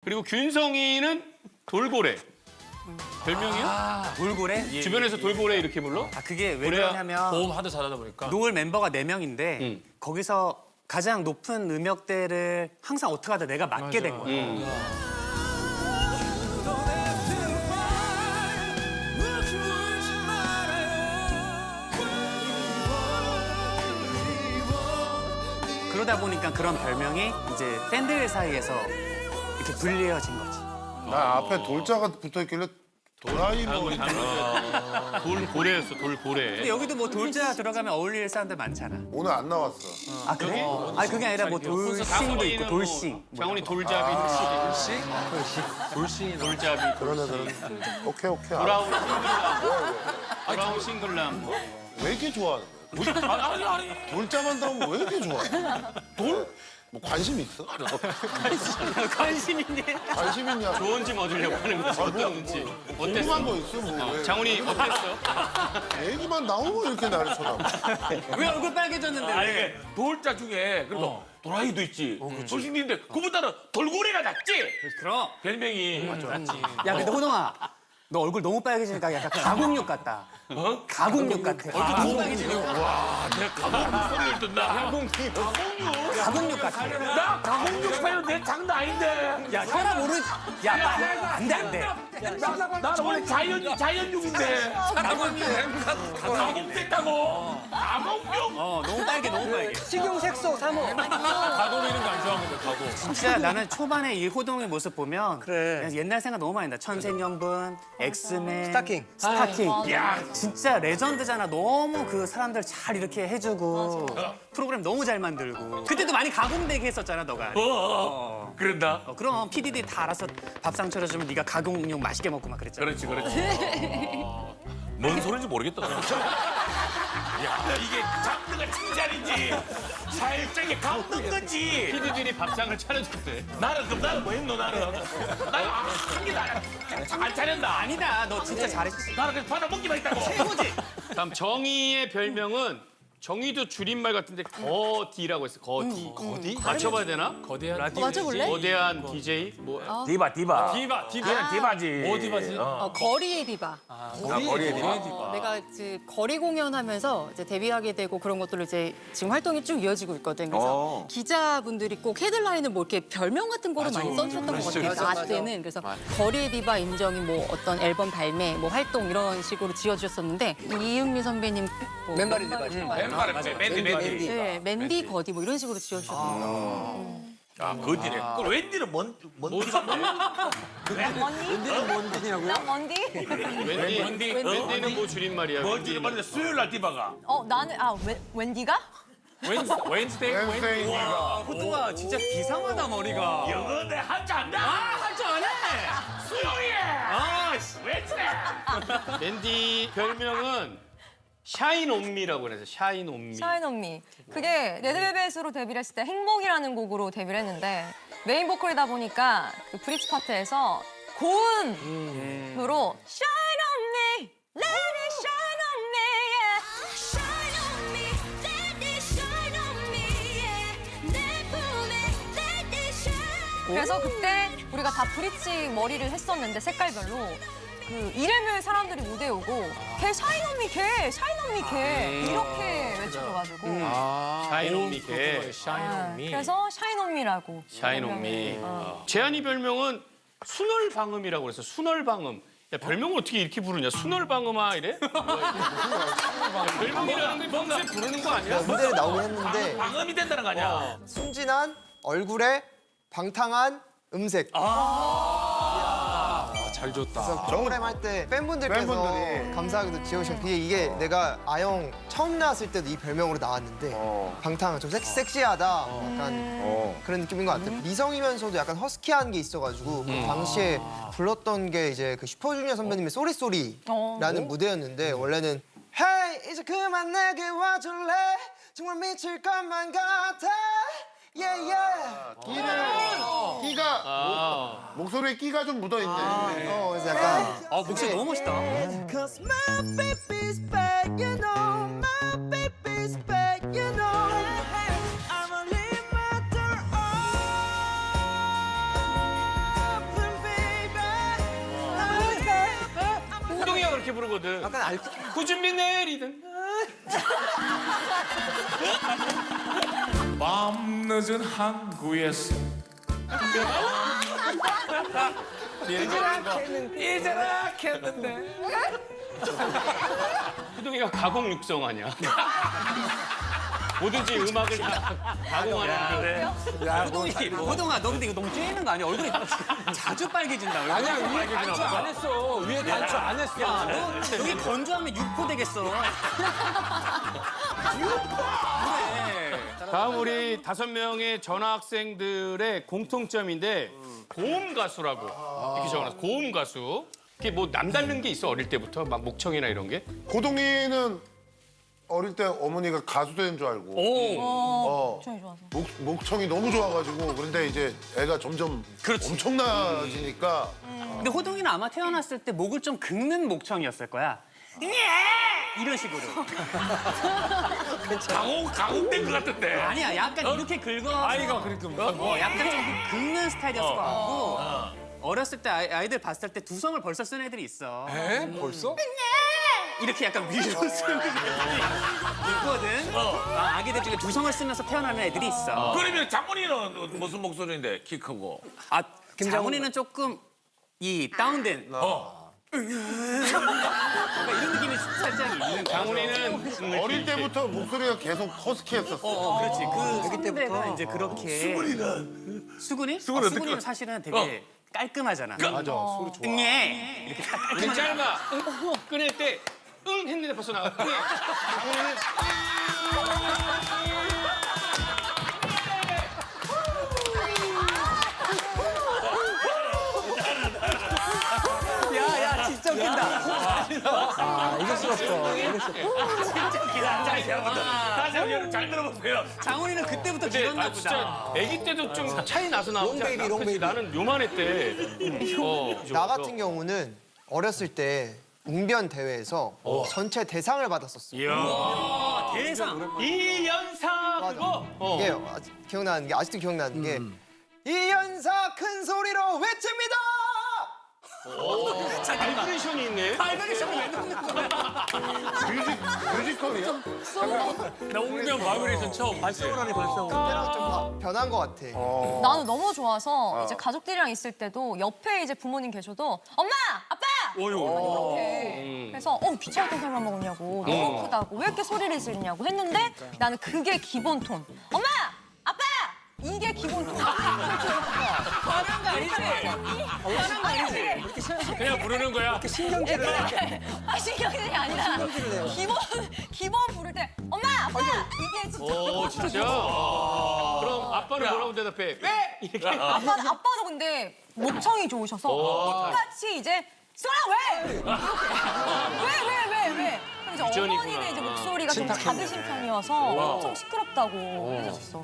그리고 균성이는 돌고래. 별명이야? 돌고래? 주변에서 돌고래 이렇게 불러? 아 그게 왜 고래야 그러냐면 보험 하도 잘하다 보니까. 노을 멤버가 4명인데 거기서 가장 높은 음역대를 항상 어떻게 하다 내가 맡게 된 거야. 그러다 보니까 그런 별명이 이제 팬들 사이에서 이렇게 불리해진 거지. 나 앞에 돌자가 붙어있길래 도라이버. 돌고래였어, 돌고래. 근데 여기도 뭐 돌자 들어가면 어울릴 사람들 많잖아. 오늘 안 나왔어. 아 그래? 아니 그게 아니라 뭐 돌싱도 있고 돌싱. 장훈이 돌잡이, 돌싱, 돌잡이, 돌잡이. 오케이. 브라운 싱글남. 브라운 싱글남. 왜 이렇게 좋아하는 거야? 돌자만 나오면 왜 이렇게 좋아해? 돌? 뭐 관심 있어? 관심 있네. 관심 있냐? 좋은 집 얻으려고 하는 거지. 어땠는지. 궁금한 어땠어? 거 있어 뭐. 왜? 장훈이 어땠어? 얘기만 나오면 이렇게 나를 쳐다봐. 왜 얼굴 빨개졌는데 아니 왜? 이게 돌자 중에 그래도 도라이도 있지. 돌싱인데 그보다는 돌고래가 낫지. 그럼. 별명이. 맞죠. 야 근데 호동아. 너 얼굴 너무 빨개지니까 약간 가공육 같다. 어? 가공육 같아. 얼굴 너무 빨개지니까. 와, 내가 가공육 소리를 듣나? 가공육 같아. 나 가공육 사연 내 장난 아닌데. 야 혈압 오르. 야 안돼 안돼. 나 원래 자연육인데. 가공 됐다고. 가공육. 너무 빨개 너무 빨개. 식용색소 3호. 가공 이런 거 안 좋아하는데 가공. 진짜 나는 초반에 이 호동의 모습 보면 그냥 옛날 생각 너무 많이 나. 천생연분, 엑스맨, 스타킹. 야 진짜 레전드잖아. 너무 그 사람들 잘 이렇게 해주고 프로그램 너무 잘 만들고 그때도 많이 가공되게 했었잖아 너가. 그런다. 그럼 PD들이 다 알아서 밥상 차려주면 네가 가공육 맛있게 먹고 막 그랬잖아. 그렇지. 뭔 소리인지 모르겠다. 야, 이게 장르가 칭찬인지 살짝의 감는 건지. 피디들이 밥상을 차려줬대. 나는 뭐 했노 나는? 나는 안 차렸다. 아니다. 너 진짜 잘했지. 나는 그냥 받아 먹기만 했다고. 최고지. 다음 정희의 별명은 정희도 줄임말 같은데 거디라고 했어. 거디. 거디? 맞춰봐야 되나? 거대한 맞춰볼래? 거대한 DJ? 뭐 디바. 디바. 그냥 디바지. 뭐 디바지? 거리의 디바. 거리의 디바. 내가 이제 거리 공연하면서 이제 데뷔하게 되고 그런 것들로 이제 지금 활동이 쭉 이어지고 있거든. 그래서 기자분들이 꼭 헤드라인을 뭐 이렇게 별명 같은 거를 많이 써주셨던 것 같아요. 나 때는. 그래서 거리의 디바 인정이 뭐 어떤 앨범 발매, 뭐 활동 이런 식으로 지어주셨었는데 이은미 선배님 뭐 맨발의 디바지. 맨디. 네, 맨디 거디 뭐 이런 식으로 지어주셨던 아, 거디네. 그럼 웬디는 뭔 디바? 웬디는 뭐 줄임말이야? 뭔지 말인데 수요일 날 디바가. 나는 웬디가? 웬스데이. 호동아 진짜 비상하다 머리가. 영어 내 한자 안 나. 한줄 안 해. 수요일. 웬스데이. 맨디 별명은 샤인 온미라고 그래서 샤인 온미. 샤인 온미. 그게 레드벨벳으로 데뷔를 했을 때 행복이라는 곡으로 데뷔를 했는데 메인 보컬이다 보니까 그 브릿지 파트에서 고음으로 Shine on me, let it shine on me, yeah. Shine on me, let it shine on me, yeah. 내 품에 let it shine. 그래서 그때 우리가 다 브릿지 머리를 했었는데 색깔별로 그 이름을 사람들이 무대에 오고 걔 샤인 on me, 걔 샤인 on me, 걔 이렇게 외쳐줘가지고 샤인 온미 개. 그래서 샤인 on me라고. 샤인 온미. 재한이 별명은 순월방음이라고 그래서 순월방음. 야 별명을 어떻게 이렇게 부르냐? 순월방음아 이래? 별명이라는 게 평소에 부르는 거 아니야? 무대에 나오긴 했는데 방음이 된다는 거 아니야? 순진한 얼굴에 방탕한 음색. 잘 줬다. 그래서 프로그램 할 때 팬분들께서 팬분들이. 감사하게도 지어주신 이게 내가 아영 처음 나왔을 때도 이 별명으로 나왔는데 방탕한 좀 섹시하다 약간 그런 느낌인 것 같아요. 미성이면서도 약간 허스키한 게 있어가지고 그 당시에 불렀던 게 이제 그 슈퍼주니어 선배님의 쏘리쏘리라는 무대였는데 원래는 Hey 이제 그만 내게 와줄래 정말 미칠 것만 같아 Yeah yeah 끼가 목소리에 끼가 좀 묻어 있네. 그래서 약간 목소리 너무 멋있다. Cause my baby's back, you know. My baby's back, you know. I'm only matter of 노래거든. 약간 알코 구준비 내리든. 밤 늦은 항구에서 이제락했는데 호동이가 가공 육성 아니야? 뭐든지 음악을 다 가공하는 그. 호동아, 너 근데 이거 너무 쬐는 거 아니야? 얼굴이 자주 빨개진다. 아니야, 위에 단추 안 했어. 위에 단추 안 했어. 야, 너 여기 건조하면 육포 되겠어. 다음 우리 5명의 전학생들의 공통점인데 고음 가수라고 이렇게 적어놨어. 고음 가수. 이게 뭐 남다른 게 있어 어릴 때부터 막 목청이나 이런 게? 고동이는 어릴 때 어머니가 가수 되는 줄 알고 엄청 좋아서. 목청이 너무 좋아가지고 그런데 이제 애가 점점 엄청나지니까 근데 호동이는 아마 태어났을 때 목을 좀 긁는 목청이었을 거야. 이런 식으로. 가공된 것 같은데. 아니야, 약간 이렇게 긁어서. 아이가 그렇게 약간 좀 긁는 스타일이었을 것 같고. 어렸을 때 아이들 봤을 때 두성을 벌써 쓴 애들이 있어. 에? 벌써? 이렇게 약간 위로 쓰는 애들이 있거든. 아기들 중에 두성을 쓰면서 태어나는 애들이 있어. 그러면 장모니는 무슨 목소리인데 키 크고? 아, 장훈이는 조금 이 다운된. 이런 느낌이 살짝 있는 거야. 장훈이는 어릴 때부터 목소리가 계속 허스키했었어. 그렇지. 그 때부터 이제 그렇게. 수근이? 수근이는 사실은 되게 깔끔하잖아. 맞아, 소리 좋아. 응애 이렇게 딱 그 짧아. 끊을 때 응 했는데 벌써 나가. 장훈이는 야야 진짜 웃긴다. 다시 한번 잘 들어보세요. 장훈이는 그때부터 근데 길었나 아, 보다. 진짜 아기 때도 좀 차이 나서 나오지 않나? 그치? 나는 요만했대. 나 같은 경우는 어렸을 때 웅변 대회에서 전체 대상을 받았었어. 대상. 이연사 그거. 이게 기억나는 게 아직도 기억나는 게 이연사 큰 소리로 외칩니다. 바이브레이션이 있네. 발베레이션을 왜 넣는 거야? 뮤지컬이야? 나 웅변 바이브레이션 처음 봤지. 그때랑 좀 변한 것 같아. 나는 너무 좋아서 이제 가족들이랑 있을 때도 옆에 이제 부모님 계셔도 엄마, 아빠 이렇게 그래서 귀찮았던 사람 먹었냐고 너무 크다고 왜 이렇게 소리를 지르냐고 했는데 나는 그게 기본 톤. 엄마, 아빠 이게 기본 톤. 화난 거 아니지? 화난 거 아니지? 그냥 부르는 거야. 신경질을 아 신경질이 아니라 기본 부를 때 엄마, 아빠 이게 진짜. 오 진짜. 그럼 아빠는 뭐라고 대답해? 왜? 이렇게. 아빠도 근데 목청이 좋으셔서 똑같이 이제 수아라 왜? 왜? 그럼 이제 유전이구나. 어머니는 이제 목소리가 좀 작으신 편이어서 엄청 시끄럽다고 해주셨어.